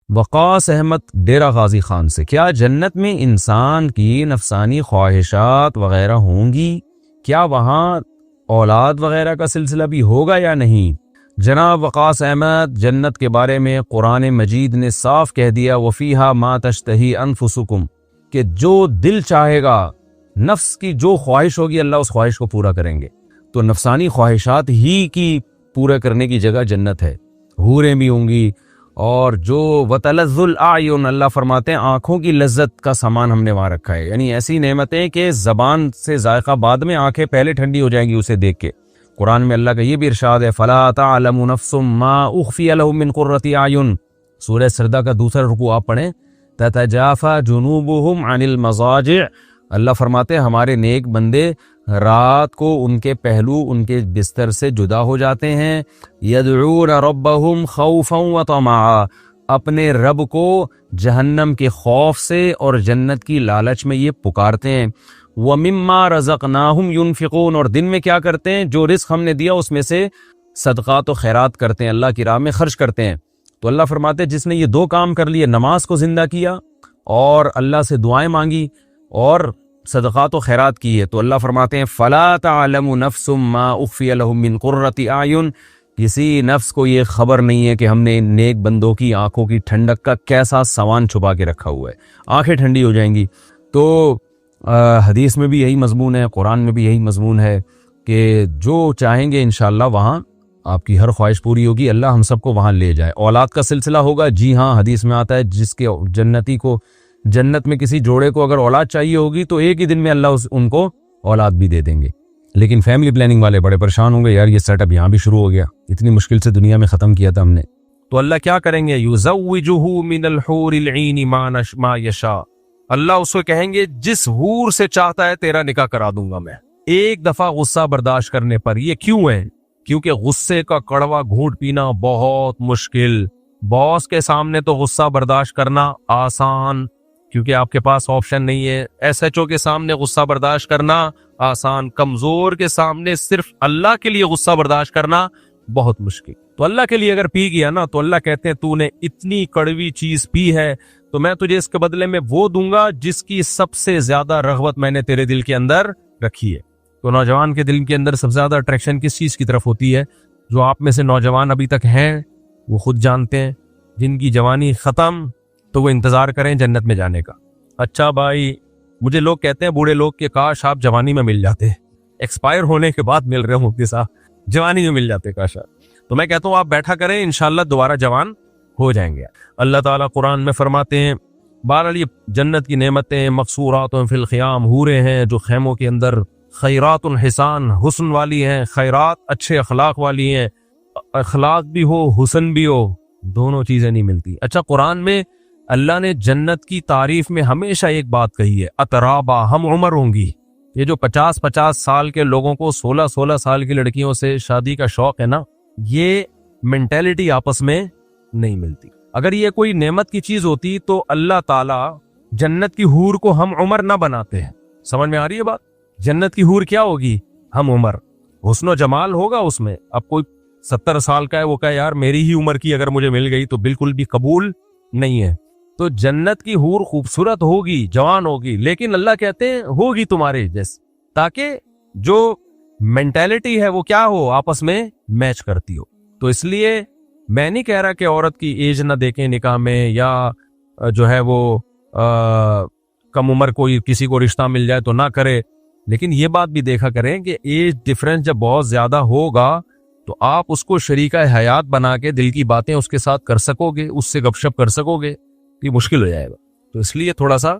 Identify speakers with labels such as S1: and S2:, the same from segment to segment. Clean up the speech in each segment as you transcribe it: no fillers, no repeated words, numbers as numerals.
S1: وقاص احمد ڈیرہ غازی خان سے، کیا جنت میں انسان کی نفسانی خواہشات وغیرہ ہوں گی؟ کیا وہاں اولاد وغیرہ کا سلسلہ بھی ہوگا یا نہیں؟ جناب وقاص احمد، جنت کے بارے میں قرآن مجید نے صاف کہہ دیا وَفِيهَا مَا تَشْتَهِي أَنفُسُكُمْ، کہ جو دل چاہے گا، نفس کی جو خواہش ہوگی اللہ اس خواہش کو پورا کریں گے۔ تو نفسانی خواہشات ہی کی پورا کرنے کی جگہ جنت ہے، حوریں بھی ہوں گی، اور جو وَتَلَذُّ الْأَعْيُنُ اللہ فرماتے ہیں آنکھوں کی لذت کا سامان ہم نے وہاں رکھا ہے، یعنی ایسی نعمتیں کہ زبان سے ذائقہ بعد میں، آنکھیں پہلے ٹھنڈی ہو جائیں گی اسے دیکھ کے۔ قرآن میں اللہ کا یہ بھی ارشاد ہے فَلَا تَعْلَمُ نَفْسٌ مَّا أُخْفِيَ لَهُم مِّن قُرَّةِ أَعْيُنٍ، سورہ سجدہ کا دوسرا رکوع آپ پڑھیں، تَتَجَافَى جُنُوبُهُمْ عَنِ الْمَضَاجِعِ، اللہ فرماتے ہیں ہمارے نیک بندے رات کو ان کے پہلو ان کے بستر سے جدا ہو جاتے ہیں، يَدْعُونَ رَبَّهُمْ خَوْفًا وَطَمَعًا، اپنے رب کو جہنم کے خوف سے اور جنت کی لالچ میں یہ پکارتے ہیں۔ وَمِمَّا رَزَقْنَاهُمْ يُنْفِقُونَ، اور دن میں کیا کرتے ہیں؟ جو رزق ہم نے دیا اس میں سے صدقات و خیرات کرتے ہیں، اللہ کی راہ میں خرچ کرتے ہیں۔ تو اللہ فرماتے ہیں جس نے یہ دو کام کر لیے، نماز کو زندہ کیا اور اللہ سے دعائیں مانگی اور صدقات و خیرات کی ہے، تو اللہ فرماتے ہیں فَلَا تَعْلَمُ نَفْسٌ مَّا أُخْفِيَ لَهُم مِّن قُرَّةِ أَعْيُنٍ، کسی نفس کو یہ خبر نہیں ہے کہ ہم نے ان نیک بندوں کی آنکھوں کی ٹھنڈک کا کیسا سامان چھپا کے رکھا ہوا ہے، آنکھیں ٹھنڈی ہو جائیں گی۔ تو حدیث میں بھی یہی مضمون ہے، قرآن میں بھی یہی مضمون ہے کہ جو چاہیں گے انشاءاللہ وہاں آپ کی ہر خواہش پوری ہوگی، اللہ ہم سب کو وہاں لے جائے۔ اولاد کا سلسلہ ہوگا، جی ہاں، حدیث میں آتا ہے جس کے جنتی کو جنت میں کسی جوڑے کو اگر اولاد چاہیے ہوگی تو ایک ہی دن میں اللہ ان کو اولاد بھی دے دیں گے۔ لیکن فیملی پلاننگ والے بڑے پریشان ہوں گے، یار یہ سیٹ اپ یہاں بھی شروع ہو گیا، اتنی مشکل سے دنیا میں ختم کیا تھا ہم نے۔ تو اللہ کیا کریں گے؟ یزوجہ من الحور العین ما یشاء، اللہ اس کو کہیں گے جس حور سے چاہتا ہے تیرا نکاح کرا دوں گا میں، ایک دفعہ غصہ برداشت کرنے پر۔ یہ کیوں ہے؟ کیونکہ غصے کا کڑوا گھونٹ پینا بہت مشکل، باس کے سامنے تو غصہ برداشت کرنا آسان کیونکہ آپ کے پاس آپشن نہیں ہے، ایس ایچ او کے سامنے غصہ برداشت کرنا آسان، کمزور کے سامنے صرف اللہ کے لیے غصہ برداشت کرنا بہت مشکل۔ تو اللہ کے لیے اگر پی گیا نا تو اللہ کہتے ہیں تو نے اتنی کڑوی چیز پی ہے تو میں تجھے اس کے بدلے میں وہ دوں گا جس کی سب سے زیادہ رغبت میں نے تیرے دل کے اندر رکھی ہے۔ تو نوجوان کے دل کے اندر سب سے زیادہ اٹریکشن کس چیز کی طرف ہوتی ہے؟ جو آپ میں سے نوجوان ابھی تک ہیں وہ خود جانتے ہیں، جن کی جوانی ختم تو وہ انتظار کریں جنت میں جانے کا۔ اچھا بھائی، مجھے لوگ کہتے ہیں بوڑھے لوگ کہ کاش آپ جوانی میں مل جاتے، ایکسپائر ہونے کے بعد مل رہے ہوں مفتی صاحب، جوانی میں مل جاتے کاش آپ۔ تو میں کہتا ہوں آپ بیٹھا کریں، انشاءاللہ دوبارہ جوان ہو جائیں گے۔ اللہ تعالیٰ قرآن میں فرماتے ہیں بہرحال یہ جنت کی نعمتیں مقصورات فی الخیام، حوریں ہیں جو خیموں کے اندر، خیرات حسان، حسن والی ہیں، خیرات اچھے اخلاق والی ہیں، اخلاق بھی ہو حسن بھی ہو، دونوں چیزیں نہیں ملتی۔ اچھا قرآن میں اللہ نے جنت کی تعریف میں ہمیشہ ایک بات کہی ہے، اترابا، ہم عمر ہوں گی۔ یہ جو 50 سال کے لوگوں کو 16 سال کی لڑکیوں سے شادی کا شوق ہے نا، یہ مینٹیلٹی آپس میں نہیں ملتی۔ اگر یہ کوئی نعمت کی چیز ہوتی تو اللہ تعالیٰ جنت کی حور کو ہم عمر نہ بناتے ہیں۔ سمجھ میں آ رہی ہے بات؟ جنت کی حور کیا ہوگی؟ ہم عمر، حسن و جمال ہوگا اس میں۔ اب کوئی 70 سال کا ہے وہ کہے یار میری ہی عمر کی اگر مجھے مل گئی تو بالکل بھی قبول نہیں ہے۔ تو جنت کی حور خوبصورت ہوگی، جوان ہوگی، لیکن اللہ کہتے ہیں ہوگی تمہارے جیسے، تاکہ جو مینٹیلٹی ہے وہ کیا ہو، آپس میں میچ کرتی ہو۔ تو اس لیے میں نہیں کہہ رہا کہ عورت کی ایج نہ دیکھیں نکاح میں، یا جو ہے وہ کم عمر کوئی کسی کو رشتہ مل جائے تو نہ کرے، لیکن یہ بات بھی دیکھا کریں کہ ایج ڈفرنس جب بہت زیادہ ہوگا تو آپ اس کو شریکہ حیات بنا کے دل کی باتیں اس کے ساتھ کر سکو گے، اس سے گپ شپ کر سکو گے، یہ مشکل ہو جائے گا۔ تو اس لیے تھوڑا سا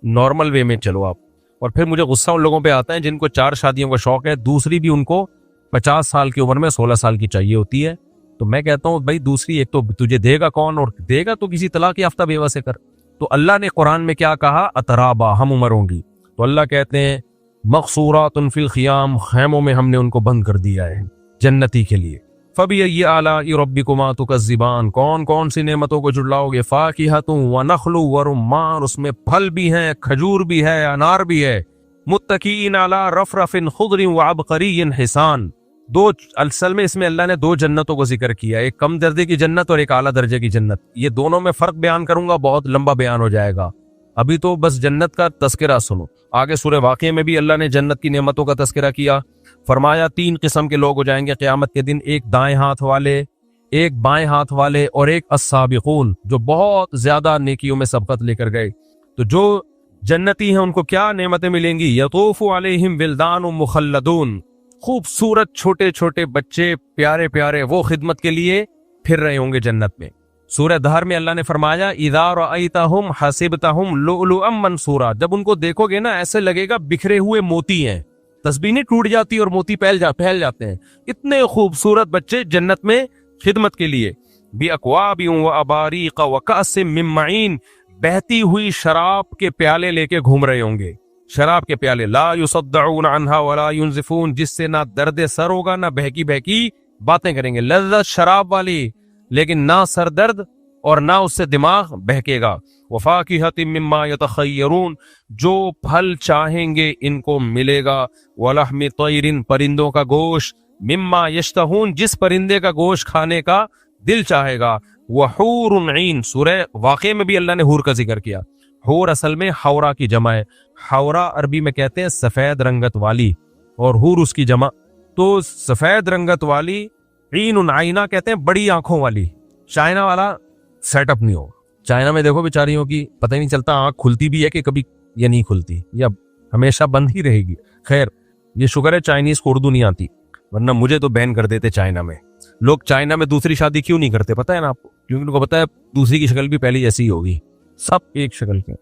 S1: نارمل وے میں چلو آپ۔ اور پھر مجھے غصہ ان لوگوں پہ آتا ہے جن کو 4 شادیوں کا شوق ہے، دوسری بھی ان کو 50 سال کی عمر میں 16 سال کی چاہیے ہوتی ہے۔ تو میں کہتا ہوں بھائی دوسری ایک تو تجھے دے گا کون، اور دے گا تو کسی طلاق یافتہ بیوہ سے کر۔ تو اللہ نے قرآن میں کیا کہا؟ اترابا، ہم عمر ہوں گی۔ تو اللہ کہتے ہیں مقصورات فی الخیام، خیموں میں ہم نے ان کو بند کر دیا ہے جنتی کے لیے۔ فَبِأَيِّ آلَاءِ رَبِّكُمَا تُكَذِّبَانِ، کون کون سی نعمتوں کو جھٹلاؤ گے؟ فَاكِهَةٌ وَنَخْلٌ وَرُمَّانٌ، اس میں پھل بھی ہیں، کھجور بھی ہے، انار بھی ہے۔ مُتَّكِئِينَ عَلَىٰ رَفْرَفٍ خُضْرٍ وَعَبْقَرِيٍّ حِسَانٍ، دو اصل میں اس میں اللہ نے دو جنتوں کو ذکر کیا، ایک کم درجے کی جنت اور ایک اعلیٰ درجے کی جنت. یہ دونوں میں فرق بیان کروں گا، بہت لمبا بیان ہو جائے گا. ابھی تو بس جنت کا تذکرہ سنو. آگے سورہ واقعہ میں بھی اللہ نے جنت کی نعمتوں کا تذکرہ کیا. فرمایا 3 قسم کے لوگ ہو جائیں گے قیامت کے دن، ایک دائیں ہاتھ والے، ایک بائیں ہاتھ والے، اور ایک السابقون جو بہت زیادہ نیکیوں میں سبقت لے کر گئے. تو جو جنتی ہیں ان کو کیا نعمتیں ملیں گی؟ یطوف علیہم ولدان مخلدون، خوبصورت چھوٹے چھوٹے بچے پیارے پیارے، وہ خدمت کے لیے پھر رہے ہوں گے جنت میں. سورہ دہر میں اللہ نے فرمایا اذا رأیتہم حسبتہم لؤلؤا منثورا، جب ان کو دیکھو گے نا ایسے لگے گا بکھرے ہوئے موتی ہیں، تسبیح نہیں ٹوٹ جاتی اور موتی پھیل جاتے ہیں. اتنے خوبصورت بچے جنت میں خدمت کے لیے. باکواب واباریق وکأس من معین، بہتی ہوئی شراب کے پیالے لے کے گھوم رہے ہوں گے. شراب کے پیالے، لا یصدعون عنہا ولا ینزفون، جس سے نہ درد سر ہوگا نہ بہکی بہکی باتیں کریں گے. لذت شراب والی، لیکن نہ سر درد اور نہ اس سے دماغ بہکے گا. وفاکہۃ مما یتخیرون، جو پھل چاہیں گے ان کو ملے گا. ولحم طیر، پرندوں کا گوشت. مما یشتہون، جس پرندے کا گوشت کھانے کا دل چاہے گا. وحور عین، سورہ واقعہ میں بھی اللہ نے حور کا ذکر کیا. حور اصل میں حورا کی جمع ہے. حورا عربی میں کہتے ہیں سفید رنگت والی، اور حور اس کی جمع. تو سفید رنگت والی، عین عینہ کہتے ہیں بڑی آنکھوں والی. چائنا والا سیٹ اپ نہیں ہو. چائنا میں دیکھو بیچاریوں کی پتہ ہی نہیں چلتا آنکھ کھلتی بھی ہے کہ کبھی یا نہیں کھلتی، یا ہمیشہ بند ہی رہے گی. خیر یہ شکر ہے چائنیز کو اردو نہیں آتی، ورنہ مجھے تو بین کر دیتے چائنا میں. لوگ چائنا میں دوسری شادی کیوں نہیں کرتے پتہ ہے نا آپ کو؟ کیونکہ ان کو پتہ ہے دوسری کی شکل بھی پہلی جیسی ہی ہوگی، سب ایک شکل کے.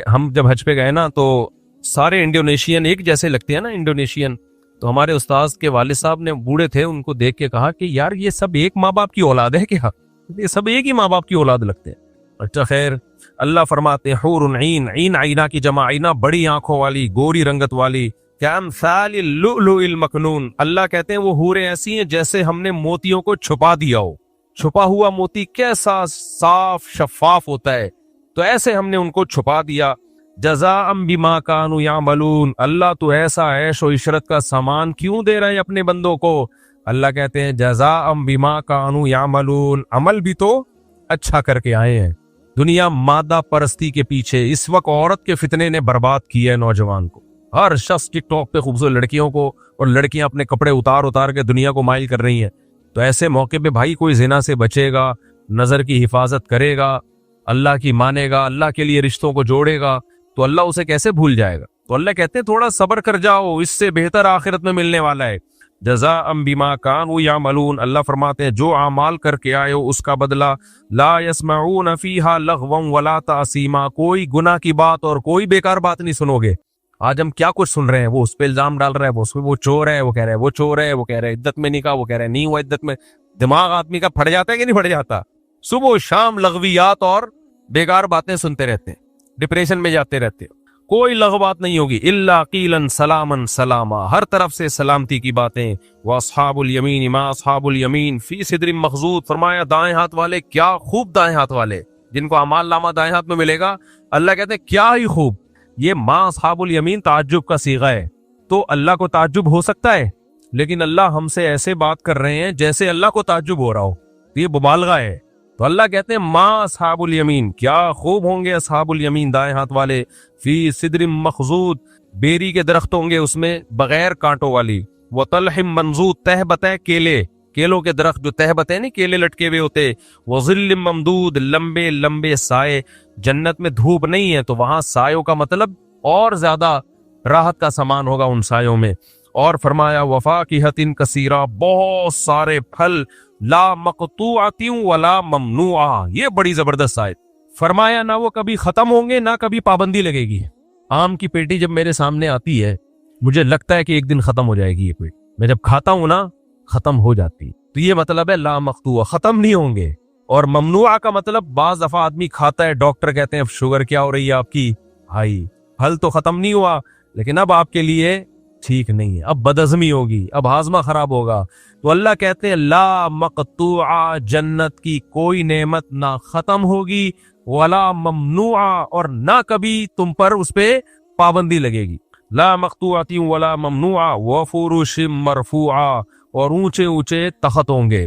S1: ہم جب حج پہ گئے نا تو سارے انڈونیشین ایک جیسے لگتے ہیں نا انڈونیشین. تو ہمارے استاذ کے والد صاحب نے، بوڑھے تھے، ان کو دیکھ کے کہا کہ یار یہ سب ایک ماں باپ کی اولاد ہے کیا؟ یہ سب ایک ہی ماں باپ کی اولاد لگتے ہیں. اچھا خیر، اللہ فرماتے ہیں حور عین، عین عینہ کی جمع، عینہ بڑی آنکھوں والی، گوری رنگت والی. کامثال اللؤلؤ المکنون، اللہ کہتے ہیں وہ حوریں ایسی ہیں جیسے ہم نے موتیوں کو چھپا دیا ہو. چھپا ہوا موتی کیسا صاف شفاف ہوتا ہے، تو ایسے ہم نے ان کو چھپا دیا. جزاء بما کانوا یعملون، اللہ تو ایسا عیش و عشرت کا سامان کیوں دے رہے اپنے بندوں کو؟ اللہ کہتے ہیں جزاء بما کانوا یعملون، عمل بھی تو اچھا کر کے آئے ہیں. دنیا مادہ پرستی کے پیچھے، اس وقت عورت کے فتنے نے برباد کیا ہے نوجوان کو. ہر شخص ٹک ٹاک پہ خوبصورت لڑکیوں کو، اور لڑکیاں اپنے کپڑے اتار کے دنیا کو مائل کر رہی ہیں. تو ایسے موقع پہ بھائی کوئی زنا سے بچے گا، نظر کی حفاظت کرے گا، اللہ کی مانے گا، اللہ کے لیے رشتوں کو جوڑے گا، تو اللہ اسے کیسے بھول جائے گا؟ تو اللہ کہتے ہیں تھوڑا صبر کر جاؤ، اس سے بہتر آخرت میں ملنے والا ہے. جزاء بما کانوا یعملون، اللہ فرماتے ہیں جو اعمال کر کے آئے ہو اس کا بدلہ. لا یسمعون فیہا لغوا ولا تأثیما، کوئی گناہ کی بات اور کوئی بیکار بات نہیں سنو گے. آج ہم کیا کچھ سن رہے ہیں، وہ اس پہ الزام ڈال رہا ہے، وہ چور ہے، وہ کہہ رہے ہیں وہ چور ہے، وہ کہہ رہے ہیں عدت میں نکاح، وہ کہہ رہے ہیں نہیں ہوا عدت میں. دماغ آدمی کا پھٹ جاتا ہے کہ نہیں پھٹ جاتا؟ صبح و شام لغویات اور بیکار باتیں سنتے رہتے ہیں، ڈپریشن میں جاتے رہتے ہیں. کوئی لغو بات نہیں ہوگی. الا قیلا سلاما سلاما، ہر طرف سے سلامتی کی باتیں. واصحاب الیمین ما اصحاب الیمین فی صدر مخضود، فرمایا دائیں ہاتھ والے، کیا خوب دائیں ہاتھ والے جن کو اعمال نامہ دائیں ہاتھ میں ملے گا. اللہ کہتے ہیں کیا ہی خوب. یہ ما اصحاب الیمین تعجب کا صیغہ ہے، تو اللہ کو تعجب ہو سکتا ہے، لیکن اللہ ہم سے ایسے بات کر رہے ہیں جیسے اللہ کو تعجب ہو رہا ہو، تو یہ مبالغہ ہے. تو اللہ کہتے ہیں ما اصحاب الیمین، کیا خوب ہوں گے اصحاب الیمین دائیں ہاتھ والے. فی صدر مخضود، بیری کے درخت ہوں گے اس میں بغیر کانٹوں والی. وطلح منضود، تہ بتہ کیلے، کیلوں کے درخت جو تہ بتہ نہیں کیلے لٹکے ہوئے ہوتے. وظل ممدود، لمبے لمبے سائے. جنت میں دھوپ نہیں ہے تو وہاں سایوں کا مطلب اور زیادہ راحت کا سامان ہوگا ان سایوں میں. اور فرمایا وفاکہۃ کثیرہ، بہت سارے پھل. لا مقطوعۃ ولا ممنوعہ، یہ بڑی زبردست آیت. فرمایا نہ وہ کبھی ختم ہوں گے نہ کبھی پابندی لگے گی. آم کی پیٹی جب میرے سامنے آتی ہے مجھے لگتا ہے کہ ایک دن ختم ہو جائے گی یہ پیٹی، میں جب کھاتا ہوں نا ختم ہو جاتی. تو یہ مطلب ہے لا مقطوع، ختم نہیں ہوں گے. اور ممنوعہ کا مطلب بعض دفعہ آدمی کھاتا ہے، ڈاکٹر کہتے ہیں شوگر کیا ہو رہی ہے آپ کی، بھائی پھل تو ختم نہیں ہوا لیکن اب آپ کے لیے ٹھیک نہیں ہے، اب بدہضمی ہوگی، اب ہاضمہ خراب ہوگا. تو اللہ کہتے ہیں لا مقطوعہ، جنت کی کوئی نعمت نہ ختم ہوگی، ولا ممنوعہ، اور نہ کبھی تم پر اس پہ پابندی لگے گی. لا مقطوعۃ ولا ممنوعہ. وفرش مرفوعہ، اور اونچے اونچے تخت ہوں گے.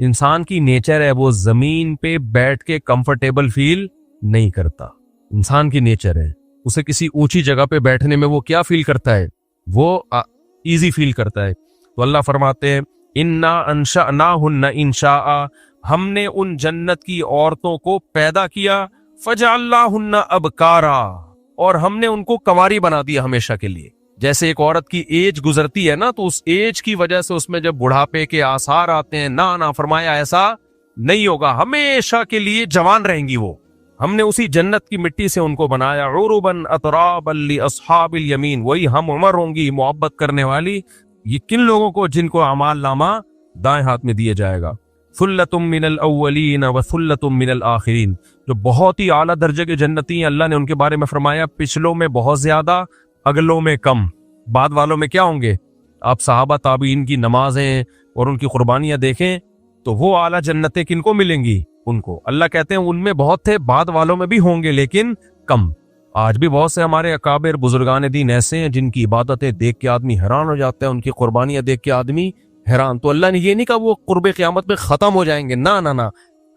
S1: انسان کی نیچر ہے وہ زمین پہ بیٹھ کے کمفرٹیبل فیل نہیں کرتا. انسان کی نیچر ہے اسے کسی اونچی جگہ پہ بیٹھنے میں وہ کیا فیل کرتا ہے؟ وہ ایزی فیل کرتا ہے. تو اللہ فرماتے ہیں انا انشأناہن انشاء، ہم نے ان جنت کی عورتوں کو پیدا کیا، فجعلناہن ابکارا، اور ہم نے ان کو کنواری بنا دیا ہمیشہ کے لیے. جیسے ایک عورت کی ایج گزرتی ہے نا، تو اس ایج کی وجہ سے اس میں جب بڑھاپے کے آثار آتے ہیں، نہ فرمایا ایسا نہیں ہوگا، ہمیشہ کے لیے جوان رہیں گی وہ. ہم نے اسی جنت کی مٹی سے ان کو بنایا. عربا اترابا لاصحاب الیمین، وہی ہم عمر ہوں گی محبت کرنے والی یہ کن لوگوں کو جن کو اعمال نامہ دائیں ہاتھ میں دیا جائے گا. ثلۃ من الاولین وثلۃ من الاخرین، جو بہت ہی اعلیٰ درجے کے جنتی ہیں. اللہ نے ان کے بارے میں فرمایا پچھلوں میں بہت زیادہ، اگلوں میں کم. بعد والوں میں کیا ہوں گے؟ آپ صحابہ تابعین کی نمازیں اور ان کی قربانیاں دیکھیں تو وہ اعلیٰ جنتیں کن کو ملیں گی؟ ان کو. اللہ کہتے ہیں ان میں بہت تھے، بعد والوں میں بھی ہوں گے لیکن کم. آج بھی بہت سے ہمارے اکابر بزرگان دین ایسے ہیں جن کی عبادتیں دیکھ کے آدمی حیران ہو جاتا ہے، ان کی قربانیاں دیکھ کے آدمی حیران. تو اللہ نے یہ نہیں کہا وہ قرب قیامت میں ختم ہو جائیں گے، نہ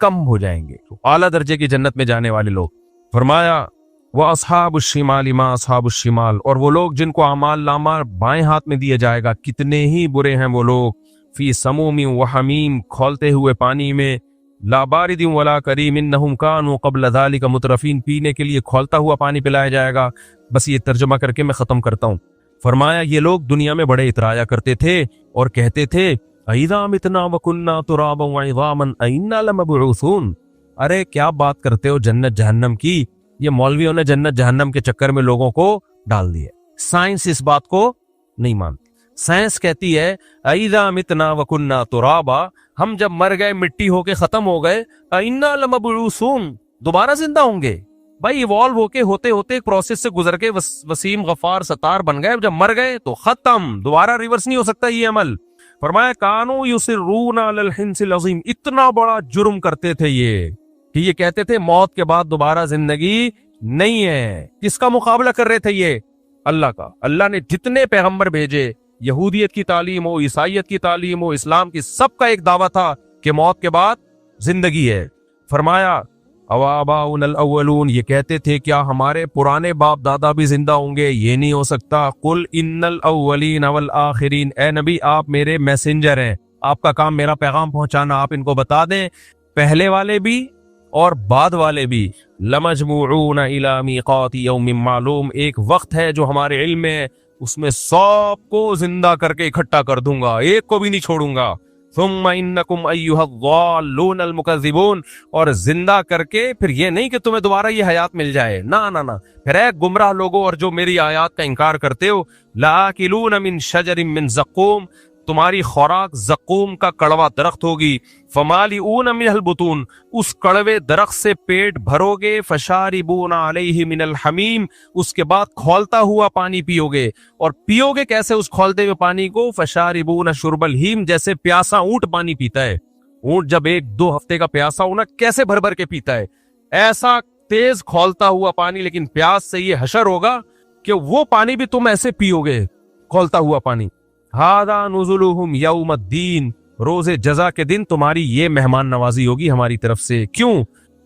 S1: کم ہو جائیں گے. تو اعلیٰ درجے کی جنت میں جانے والے لوگ. فرمایا وَأَصْحَابُ الشِّمَالِ مَا أَصْحَابُ الشِّمَالِ، اور وہ لوگ جن کو اعمال نامہ بائیں ہاتھ میں دیا جائے گا، کتنے ہی برے ہیں وہ لوگ. فی سموم وحمیم، کھولتے ہوئے پانی میں. لا بارد ولا کریم انہم کانوا قبل ذلک مترفین، پینے کے لیے کھولتا ہوا پانی پلایا جائے گا. بس یہ ترجمہ کر کے میں ختم کرتا ہوں. فرمایا یہ لوگ دنیا میں بڑے اترایا کرتے تھے اور کہتے تھے اذا متنا وکنا ترابا وعظاما انا لمبعوثون. ارے کیا بات کرتے ہو جنت جہنم کی؟ یہ مولویوں نے جنت جہنم کے چکر میں لوگوں کو ڈال دیا. سائنس اس بات کو نہیں مانتی. سائنس کہتی ہے اذا متنا وکنا ترابا، ہم جب مر گئے مٹی ہو کے ختم ہو گئے، انا لمبعوثون، دوبارہ زندہ ہوں گے. بھائی ایوالو ہو کے ہوتے ہوتے ایک پروسیس سے گزر کے وسیم غفار ستار بن گئے، جب مر گئے تو ختم، دوبارہ ریورس نہیں ہو سکتا یہ عمل. فرمایا کانوا یصرون علی الحنث العظیم، اتنا بڑا جرم کرتے تھے یہ کہ یہ کہتے تھے موت کے بعد دوبارہ زندگی نہیں ہے. کس کا مقابلہ کر رہے تھے یہ؟ اللہ کا. اللہ نے جتنے پیغمبر بھیجے، یہودیت کی تعلیم ہو، عیسائیت کی تعلیم ہو، اسلام کی، سب کا ایک دعویٰ تھا کہ موت کے بعد زندگی ہے. فرمایا اواباؤنا الاولون، یہ کہتے تھے کیا ہمارے پرانے باپ دادا بھی زندہ ہوں گے؟ یہ نہیں ہو سکتا. قل ان الاولین والآخرین، اے نبی آپ میرے میسنجر ہیں، آپ کا کام میرا پیغام پہنچانا، آپ ان کو بتا دیں پہلے والے بھی اور بعد والے بھی. لمجموعون الی میقات یوم معلوم، ایک وقت ہے جو ہمارے علم میں، اس میں سب کو زندہ کر کے اکٹھا کر دوں گا، ایک کو بھی نہیں چھوڑوں گا. ثم انکم ایھا الضالون المکذبون، اور زندہ کر کے پھر یہ نہیں کہ تمہیں دوبارہ یہ حیات مل جائے، نہ پھر اے گمراہ لوگوں اور جو میری آیات کا انکار کرتے ہو، لاکلون من شجر من زقوم، تمہاری خوراک زقوم کا کڑوا درخت ہوگی. فمالئون منہ البطون، اس کڑوے درخت سے پیٹ بھرو گے. فشاربون علیہ من الحمیم، اس کے بعد کھولتا ہوا پانی پیو گے. اور پیو گے کیسے اس کھولتے ہوئے پانی کو؟ فشاربون شرب الہیم، جیسے پیاسا اونٹ پانی پیتا ہے. اونٹ جب 1-2 ہفتے کا پیاسا ہونا کیسے بھر بھر کے پیتا ہے، ایسا تیز کھولتا ہوا پانی. لیکن پیاس سے یہ حشر ہوگا کہ وہ پانی بھی تم ایسے پیو گے، کھولتا ہوا پانی. ھذا نزلہم یوم الدین، روز جزا کے دن تمہاری یہ مہمان نوازی ہوگی ہماری طرف سے. کیوں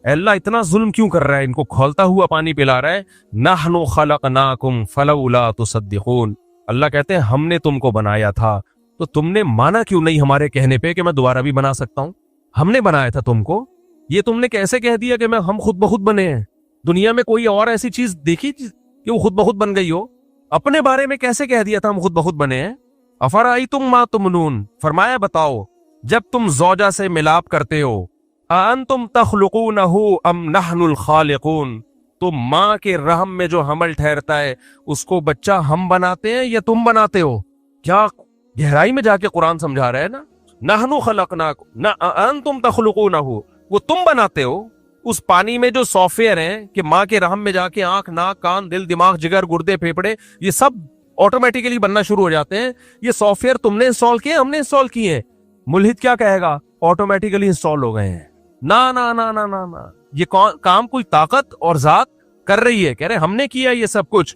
S1: اے اللہ اتنا ظلم کیوں کر رہا ہے؟ ان کو کھولتا ہوا پانی پلا رہا ہے. نحن خلقناکم فلولا تصدقون، اللہ کہتے ہیں ہم نے تم کو بنایا تھا تو تم نے مانا کیوں نہیں ہمارے کہنے پہ کہ میں دوبارہ بھی بنا سکتا ہوں؟ ہم نے بنایا تھا تم کو، یہ تم نے کیسے کہہ دیا کہ ہم خود بخود بنے ہیں؟ دنیا میں کوئی اور ایسی چیز دیکھی کہ وہ خود بخود بن گئی ہو؟ اپنے بارے میں کیسے کہہ دیا تھا ہم خود بخود بنے ہیں؟ افرأیتم ما تمنون، فرمایا بتاؤ جب تم زوجہ سے ملاپ کرتے ہو، انتم تخلقونہ ام نحن الخالقون، تو ماں کے رحم میں جو حمل ٹھہرتا ہے اس کو بچہ ہم بناتے ہیں یا تم بناتے ہو؟ کیا گہرائی میں جا کے قرآن سمجھا رہا ہے نا. نحن خلقناکم انتم تخلقونہ، وہ تم بناتے ہو. اس پانی میں جو سافٹ ویئر ہیں کہ ماں کے رحم میں جا کے آنکھ، ناک، کان، دل، دماغ، جگر، گردے، پھیپھڑے، یہ سب آٹومیٹیکلی بننا شروع ہو جاتے ہیں. یہ سافٹ ویئر تم نے انسٹال کیے، ہم نے انسٹال کیے ہیں. ملحد کیا کہے گا؟ آٹومیٹیکلی انسٹال ہو گئے ہیں. نہ یہ کام کوئی طاقت اور ذات کر رہی ہے. کہہ رہے ہم نے کیا یہ سب کچھ.